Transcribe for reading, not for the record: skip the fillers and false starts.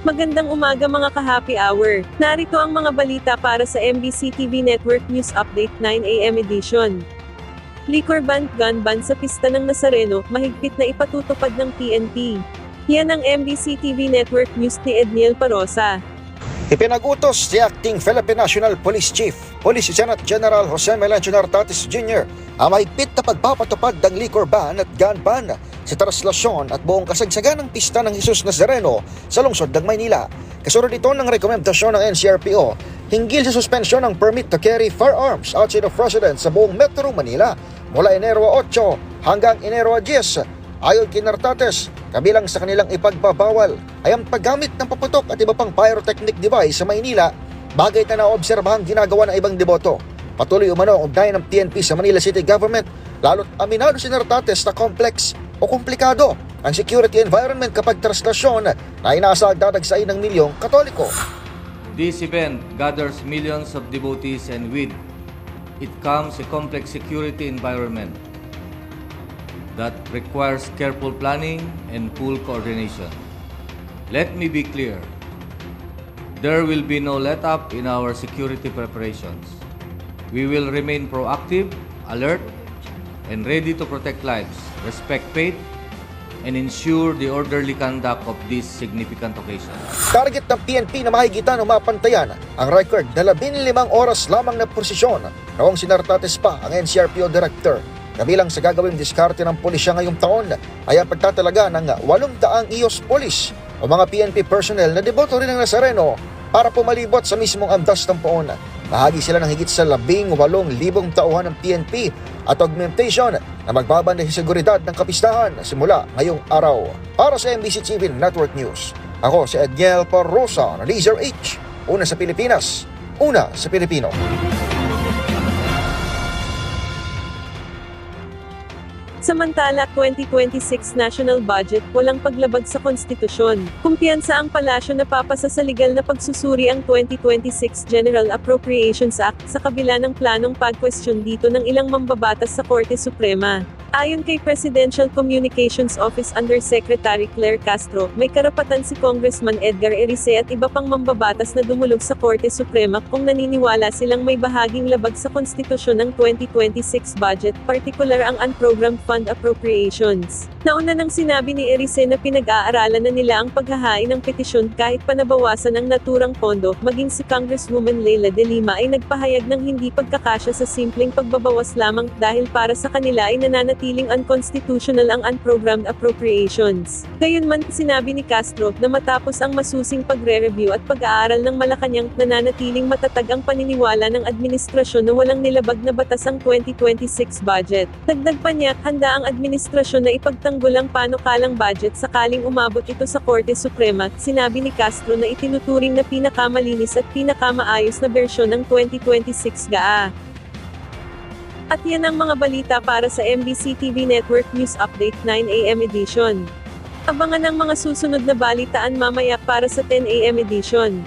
Magandang umaga mga ka-happy hour. Narito ang mga balita para sa MBC TV Network News Update 9 AM edition. Liquor ban, gun ban sa pista ng Nazareno, mahigpit na ipatutupad ng PNP. Yan ang MBC TV Network News ni Edniel Parosa. Ipinag-utos si Acting Philippine National Police Chief, Police Lieutenant General Jose Melencio Nartates Jr. ang mahigpit na pagpapatupad ng liquor ban at gun ban sa traslasyon at buong kasagsagan ng pista ng Jesus Nazareno sa lungsod ng Maynila. Kasunod ito ng rekomendasyon ng NCRPO hinggil sa suspensyon ng permit to carry firearms outside of residence sa buong Metro Manila mula Enero 8 hanggang Enero 10. Ayon kay Nartates, kabilang sa kanilang ipagbabawal ay ang paggamit ng paputok at iba pang pyrotechnic device sa Maynila, bagay na naobserbahang ginagawa ng ibang deboto. Patuloy umano ang ugnayan ng PNP sa Manila City Government, lalo't aminado si Nartates na complex o komplikado ang security environment kapag traslasyon na inaasahang dadagsain ng milyong Katoliko. This event gathers millions of devotees and with it comes a complex security environment that requires careful planning and full coordination. Let me be clear. There will be no let-up in our security preparations. We will remain proactive, alert, and ready to protect lives, respect faith, and ensure the orderly conduct of this significant occasion. Target ng PNP na mahigitan o mapantayan ang record na 15 oras lamang na prosesyon noong si Nartates pa ang NCRPO Director. Kabilang sa gagawing diskarte ng pulisya ngayong taon ay ang pagtatalaga ng 800 IOS police o mga PNP personnel na deboto rin ng Nazareno para pumalibot sa mismong andas ng poon. Bahagi sila ng higit sa 18,000 tauhan ng PNP at augmentation na magbabanda sa seguridad ng kapistahan simula ngayong araw. Para sa MBC TV Network News, ako si Edniel Parosa ng Laser H. Una sa Pilipinas, una sa Pilipino. Samantala, 2026 National Budget, walang paglabag sa konstitusyon. Kumpiyansa ang palasyo na papasa sa legal na pagsusuri ang 2026 General Appropriations Act sa kabila ng planong pag-question dito ng ilang mambabatas sa Korte Suprema. Ayon kay Presidential Communications Office Undersecretary Claire Castro, may karapatan si Congressman Edgar Erice at iba pang mambabatas na dumulog sa Korte Suprema kung naniniwala silang may bahaging labag sa konstitusyon ng 2026 budget, partikular ang unprogrammed fund appropriations. Nauna nang sinabi ni Erice na pinag-aaralan na nila ang paghahain ng petisyon kahit panabawasan ang naturang pondo, maging si Congresswoman Leila De Lima ay nagpahayag ng hindi pagkakasya sa simpleng pagbabawas lamang dahil para sa kanila ay nananatiling unconstitutional ang unprogrammed appropriations. Gayunman, sinabi ni Castro na matapos ang masusing pagre-review at pag-aaral ng Malacanang, nananatiling matatag ang paniniwala ng administrasyon na walang nilabag na batas ang 2026 budget. Dagdag pa niya, handa ang administrasyon na ipagtanggol ang panukalang budget sakaling umabot ito sa Korte Suprema. Sinabi ni Castro na itinuturing na pinakamalinis at pinakamaayos na bersyon ng 2026 GAA. At yan ang mga balita para sa MBC TV Network News Update 9 AM edition. Abangan ang mga susunod na balitaan mamaya para sa 10 AM edition.